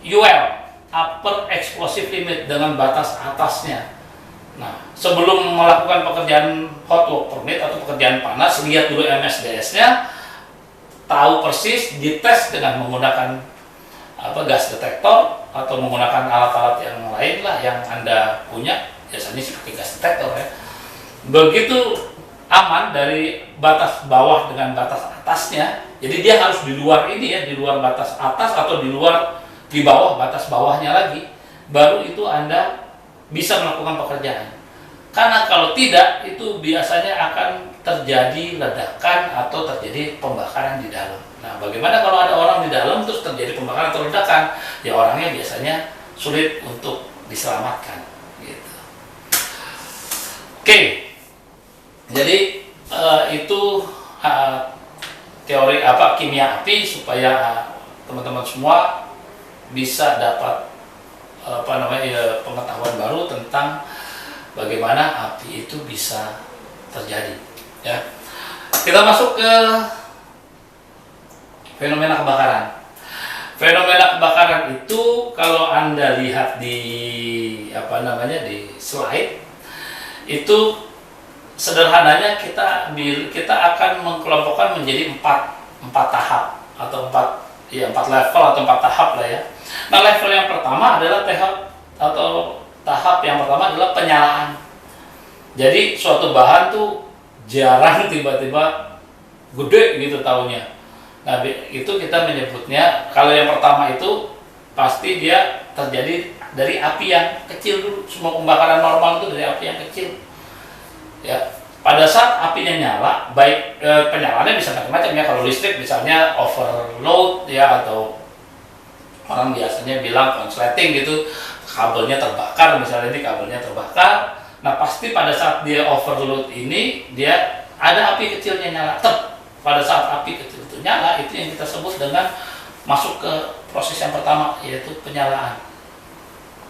UL, upper explosive limit, dengan batas atasnya. Nah, sebelum melakukan pekerjaan hot work permit atau pekerjaan panas, lihat dulu MSDS-nya, tahu persis, dites dengan menggunakan gas detektor atau menggunakan alat-alat yang lain lah yang Anda punya. Biasanya sih pakai gas detektor ya. Begitu aman dari batas bawah dengan batas atasnya, jadi dia harus di luar ini ya, di luar batas atas atau di bawah batas bawahnya lagi, baru itu Anda bisa melakukan pekerjaan. Karena kalau tidak, itu biasanya akan terjadi ledakan atau terjadi pembakaran di dalam. Nah, bagaimana kalau ada orang di dalam terus terjadi pembakaran atau ledakan? Ya orangnya biasanya sulit untuk diselamatkan. Gitu. Oke, jadi itu teori kimia api supaya teman-teman semua bisa dapat pengetahuan baru tentang bagaimana api itu bisa terjadi. Ya, kita masuk ke fenomena kebakaran. Fenomena kebakaran itu kalau Anda lihat di di slide itu sederhananya kita akan mengkelompokkan menjadi empat tahap atau empat level atau 4 tahap lah ya. Nah, level yang pertama adalah tahap yang pertama adalah penyalaan. Jadi suatu bahan tuh jarang tiba-tiba gede gitu tahunnya. Nah, itu kita menyebutnya, kalau yang pertama itu pasti dia terjadi dari api yang kecil dulu. Semua pembakaran normal itu dari api yang kecil. Ya, pada saat apinya nyala, baik penyalaannya bisa macam-macam ya. Kalau listrik misalnya overload ya, atau orang biasanya bilang konsleting gitu, kabelnya terbakar, misalnya ini kabelnya terbakar. Nah, pasti pada saat dia overload ini, dia ada api kecilnya nyala. Pada saat api kecil itu nyala, itu yang kita sebut dengan masuk ke proses yang pertama, yaitu penyalaan.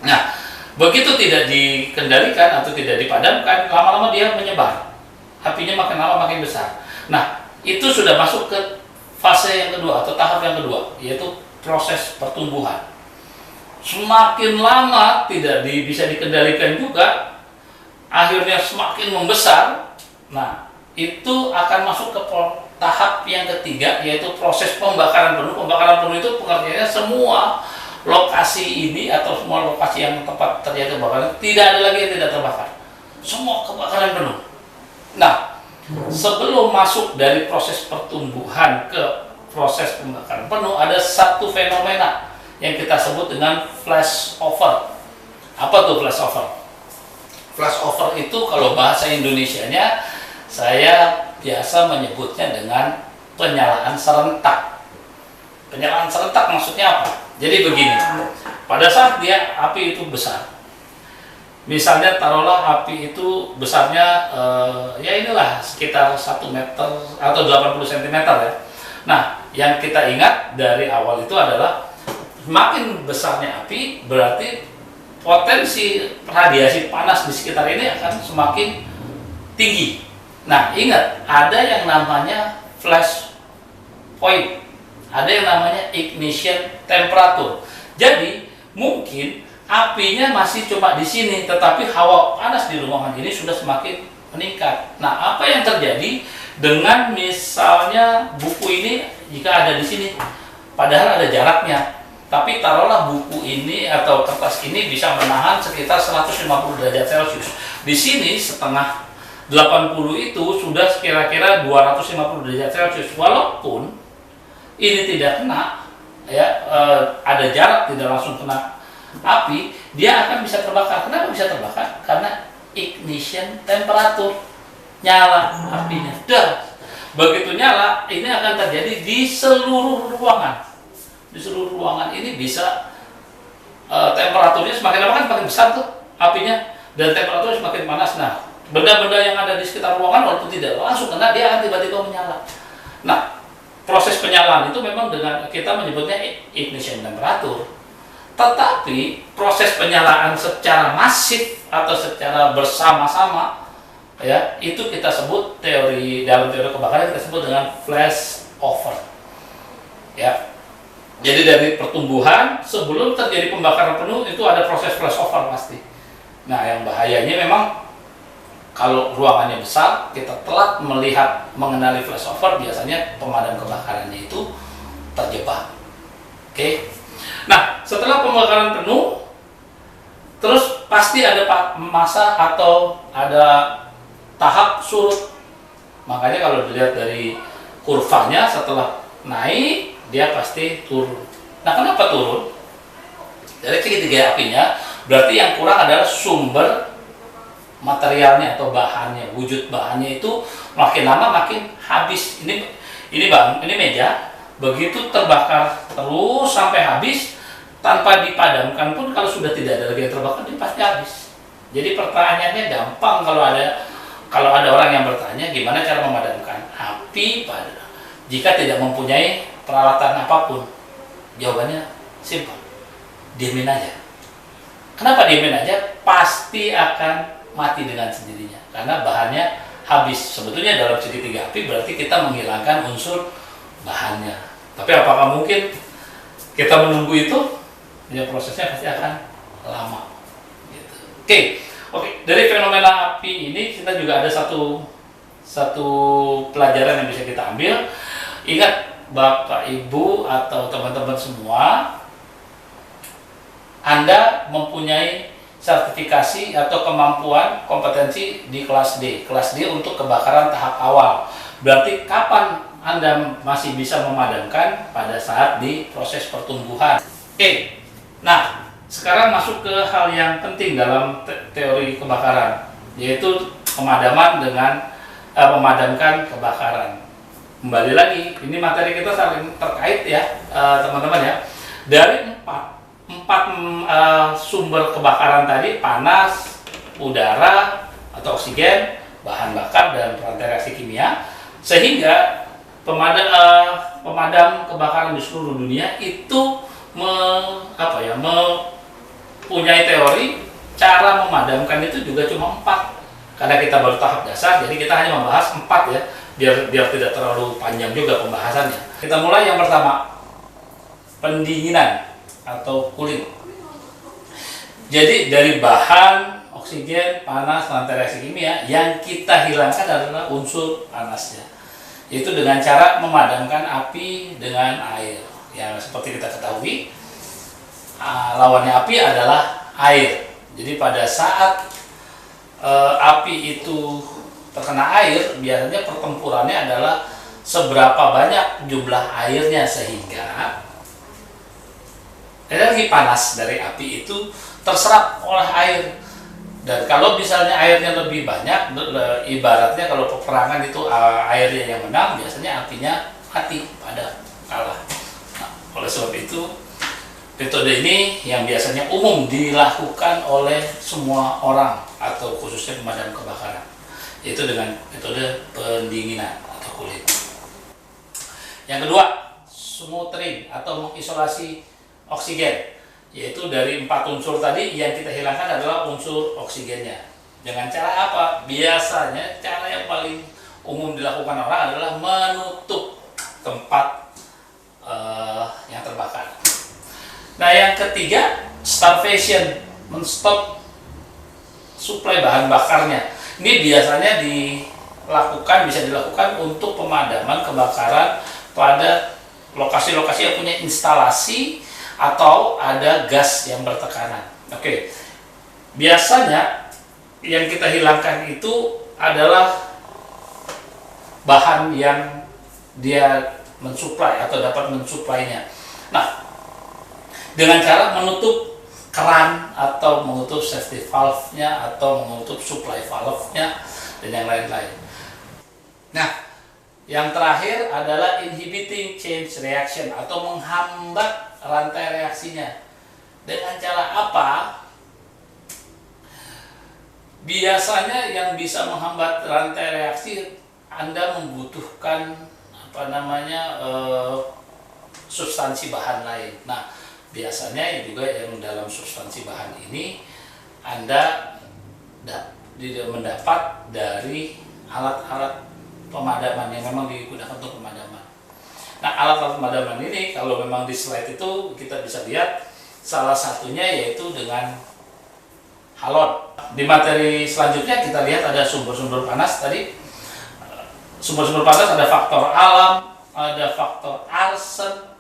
Nah, begitu tidak dikendalikan atau tidak dipadamkan, lama-lama dia menyebar. Apinya makin lama makin besar. Nah, itu sudah masuk ke fase yang kedua atau tahap yang kedua, yaitu proses pertumbuhan. Semakin lama tidak bisa dikendalikan juga, akhirnya semakin membesar. Nah, itu akan masuk ke tahap yang ketiga, yaitu proses pembakaran penuh. Pembakaran penuh itu pengertiannya semua lokasi ini atau semua lokasi yang tempat terjadi kebakaran tidak ada lagi yang tidak terbakar. Semua kebakaran penuh. Nah, sebelum masuk dari proses pertumbuhan ke proses pembakaran penuh, ada satu fenomena yang kita sebut dengan flash over. Apa tuh flash over? Flash over itu kalau bahasa Indonesianya saya biasa menyebutnya dengan penyalaan serentak. Penyalaan serentak maksudnya apa? Jadi begini, pada saat api itu besar, misalnya taruhlah api itu besarnya sekitar 1 meter atau 80 cm ya. Nah, yang kita ingat dari awal itu adalah semakin besarnya api berarti potensi radiasi panas di sekitar ini akan semakin tinggi. Nah, ingat, ada yang namanya flash point, ada yang namanya ignition temperature. Jadi, mungkin apinya masih cuma di sini, tetapi hawa panas di ruangan ini sudah semakin meningkat. Nah, apa yang terjadi dengan misalnya buku ini jika ada di sini, padahal ada jaraknya, tapi taruhlah buku ini atau kertas ini bisa menahan sekitar 150 derajat Celcius. Di sini setengah 80 itu sudah kira-kira 250 derajat Celcius. Walaupun ini tidak kena, ada jarak, tidak langsung kena api, dia akan bisa terbakar. Kenapa bisa terbakar? Karena ignition temperature, nyala apinya. Begitu nyala, ini akan terjadi di seluruh ruangan. Di seluruh ruangan ini bisa temperaturnya semakin lama kan semakin besar tuh apinya, dan temperaturnya semakin panas. Nah, benda-benda yang ada di sekitar ruangan walaupun tidak langsung kena, dia akan tiba-tiba menyala. Nah, proses penyalaan itu memang dengan kita menyebutnya ignition temperature. Tetapi proses penyalaan secara masif atau secara bersama-sama, ya, itu kita sebut dalam teori kebakaran kita sebut dengan flash over. Ya. Jadi dari pertumbuhan sebelum terjadi pembakaran penuh itu ada proses flashover pasti. Nah, yang bahayanya memang kalau ruangannya besar, kita telat melihat mengenali flashover, biasanya pemadam kebakarannya itu terjebak. Oke. Nah, setelah pembakaran penuh, terus pasti ada masa atau ada tahap surut. Makanya kalau dilihat dari kurvanya, setelah naik dia pasti turun. Nah, kenapa turun? Dari segitiga apinya berarti yang kurang adalah sumber materialnya atau bahannya. Wujud bahannya itu makin lama makin habis. Ini bang, ini meja begitu terbakar terus sampai habis tanpa dipadamkan pun, kalau sudah tidak ada lagi yang terbakar dia pasti habis. Jadi pertanyaannya gampang kalau ada orang yang bertanya gimana cara memadamkan api jika tidak mempunyai peralatan apapun. Jawabannya simpel, diemin aja. Kenapa diemin aja? Pasti akan mati dengan sendirinya karena bahannya habis. Sebetulnya dalam segitiga api berarti kita menghilangkan unsur bahannya. Tapi apakah mungkin kita menunggu itu? Ya, prosesnya pasti akan lama. Gitu. Oke. Dari fenomena api ini kita juga ada satu pelajaran yang bisa kita ambil. Ingat, Bapak, Ibu, atau teman-teman semua, Anda mempunyai sertifikasi atau kemampuan kompetensi di kelas D. Kelas D untuk kebakaran tahap awal. Berarti kapan Anda masih bisa memadamkan? Pada saat di proses pertumbuhan. Oke. Nah, sekarang masuk ke hal yang penting dalam teori kebakaran, yaitu pemadaman dengan memadamkan kebakaran. Kembali lagi, ini materi kita saling terkait ya, teman-teman ya. Dari empat sumber kebakaran tadi, panas, udara atau oksigen, bahan bakar, dan rantai reaksi kimia, sehingga pemadam kebakaran di seluruh dunia itu mempunyai teori cara memadamkan itu juga cuma 4. Karena kita baru tahap dasar, jadi kita hanya membahas 4 ya, biar tidak terlalu panjang juga pembahasannya. Kita mulai yang pertama, pendinginan atau cooling. Jadi dari bahan, oksigen, panas, rantai reaksi kimia, yang kita hilangkan adalah unsur panasnya, yaitu dengan cara memadamkan api dengan air. Yang seperti kita ketahui, lawannya api adalah air. Jadi pada saat api itu terkena air, biasanya pertempurannya adalah seberapa banyak jumlah airnya, sehingga energi panas dari api itu terserap oleh air. Dan kalau misalnya airnya lebih banyak, ibaratnya kalau peperangan itu airnya yang menang, biasanya apinya mati, pada kalah. Nah, oleh sebab itu, metode ini yang biasanya umum dilakukan oleh semua orang atau khususnya pemadam kebakaran, yaitu dengan metode pendinginan atau cooling. Yang kedua, smothering atau mengisolasi oksigen, yaitu dari 4 unsur tadi yang kita hilangkan adalah unsur oksigennya. Dengan cara apa? Biasanya cara yang paling umum dilakukan orang adalah menutup tempat yang terbakar. Nah, yang ketiga, starvation, menstop suplai bahan bakarnya. Ini biasanya bisa dilakukan untuk pemadaman kebakaran pada lokasi-lokasi yang punya instalasi atau ada gas yang bertekanan. Oke. Biasanya yang kita hilangkan itu adalah bahan yang dia mensuplai atau dapat mensuplainya. Nah, dengan cara menutup keran atau menutup safety valve-nya atau menutup supply valve-nya dan yang lain-lain. Nah, yang terakhir adalah inhibiting chain reaction atau menghambat rantai reaksinya. Dengan cara apa? Biasanya yang bisa menghambat rantai reaksi, Anda membutuhkan substansi bahan lain. Nah, biasanya juga yang dalam substansi bahan ini Anda mendapat dari alat-alat pemadaman yang memang digunakan untuk pemadaman. Nah, alat-alat pemadaman ini kalau memang di slide itu kita bisa lihat salah satunya yaitu dengan halon. Di materi selanjutnya kita lihat ada sumber-sumber panas tadi. Sumber-sumber panas ada faktor alam, ada faktor arsen.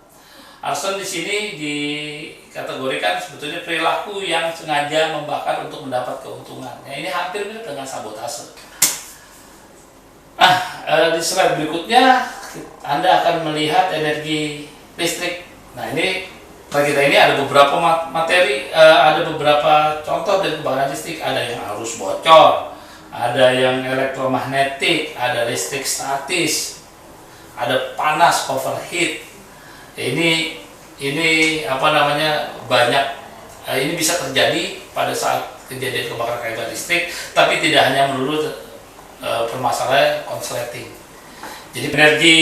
Arsen di sini dikategorikan sebetulnya perilaku yang sengaja membakar untuk mendapat keuntungan. Ya, ini hampir mirip dengan sabotase. Di slide berikutnya Anda akan melihat energi listrik. Nah, ini bagi kita ini ada beberapa materi, ada beberapa contoh dari kebakaran listrik. Ada yang arus bocor, ada yang elektromagnetik, ada listrik statis, ada panas overheat. Ini apa namanya, banyak. Ini bisa terjadi pada saat kejadian kebakaran akibat listrik, tapi tidak hanya melulu permasalahan konsleting. Jadi energi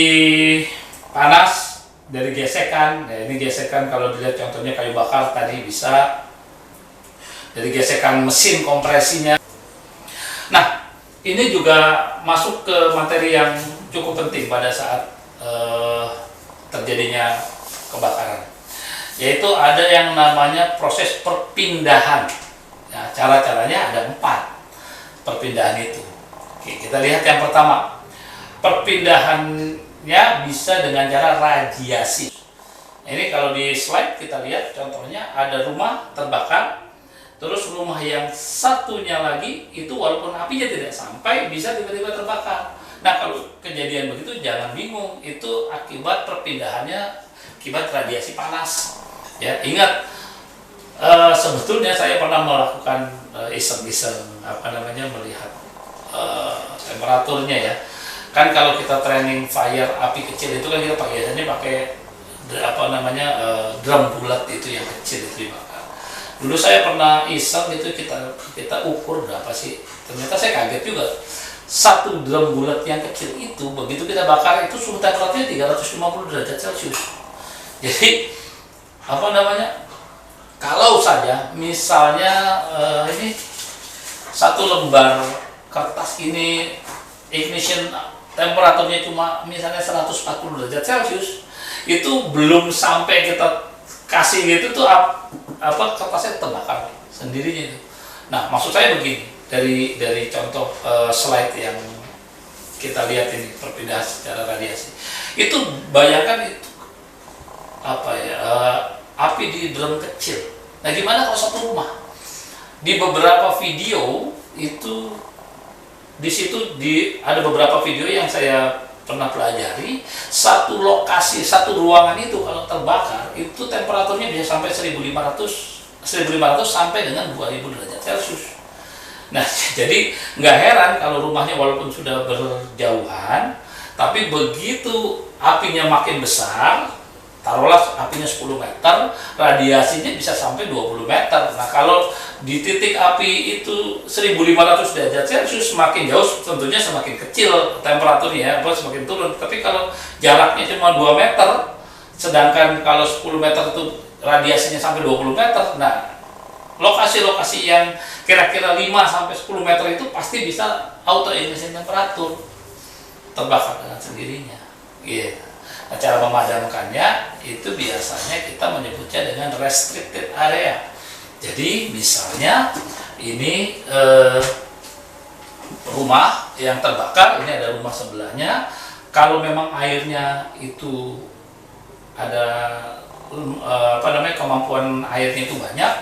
panas dari gesekan, nah ini gesekan kalau dilihat contohnya kayu bakar tadi bisa dari gesekan mesin kompresinya. Nah, ini juga masuk ke materi yang cukup penting pada saat terjadinya kebakaran, yaitu ada yang namanya proses perpindahan. Nah, cara-caranya ada 4 perpindahan itu. Oke, kita lihat yang pertama. Perpindahannya bisa dengan cara radiasi. Nah, ini kalau di slide kita lihat contohnya ada rumah terbakar, terus rumah yang satunya lagi itu walaupun apinya tidak sampai bisa tiba-tiba terbakar. Nah, kalau kejadian begitu jangan bingung, itu akibat perpindahannya akibat radiasi panas. Ya, ingat sebetulnya saya pernah melakukan iseng-iseng melihat temperaturnya ya. Kan kalau kita training fire api kecil itu kan kita biasanya pakai drum bulat itu yang kecil itu dibakar. Dulu saya pernah iseng itu kita ukur berapa sih. Ternyata saya kaget juga. 1 drum bulat yang kecil itu begitu kita bakar itu suhu temperaturnya 350 derajat Celcius. Jadi kalau saja misalnya ini 1 lembar kertas ini ignition temperaturnya cuma misalnya 140 derajat Celcius, itu belum sampai kita kasih gitu tuh kertasnya terbakar sendirinya itu. Nah, maksud saya begini, dari contoh slide yang kita lihat ini perpindahan secara radiasi. Itu bayangkan itu api di drum kecil. Nah, gimana kalau satu rumah? Di beberapa video itu di situ ada beberapa video yang saya pernah pelajari, satu lokasi, satu ruangan itu kalau terbakar itu temperaturnya bisa sampai 1500 sampai dengan 2000 derajat Celcius. Nah, jadi nggak heran kalau rumahnya walaupun sudah berjauhan, tapi begitu apinya makin besar, taruhlah apinya 10 meter, radiasinya bisa sampai 20 meter. Nah, kalau di titik api itu 1500 derajat Celcius, semakin jauh tentunya semakin kecil temperaturnya, semakin turun. Tapi kalau jaraknya cuma 2 meter, sedangkan kalau 10 meter itu radiasinya sampai 20 meter, nah lokasi-lokasi yang kira-kira 5 sampai 10 meter itu pasti bisa auto ignition temperatur, terbakar dengan sendirinya. Gitu. Nah, cara memadamkannya itu biasanya kita menyebutnya dengan restricted area. Jadi misalnya ini rumah yang terbakar, ini ada rumah sebelahnya. Kalau memang airnya itu ada kemampuan airnya itu banyak,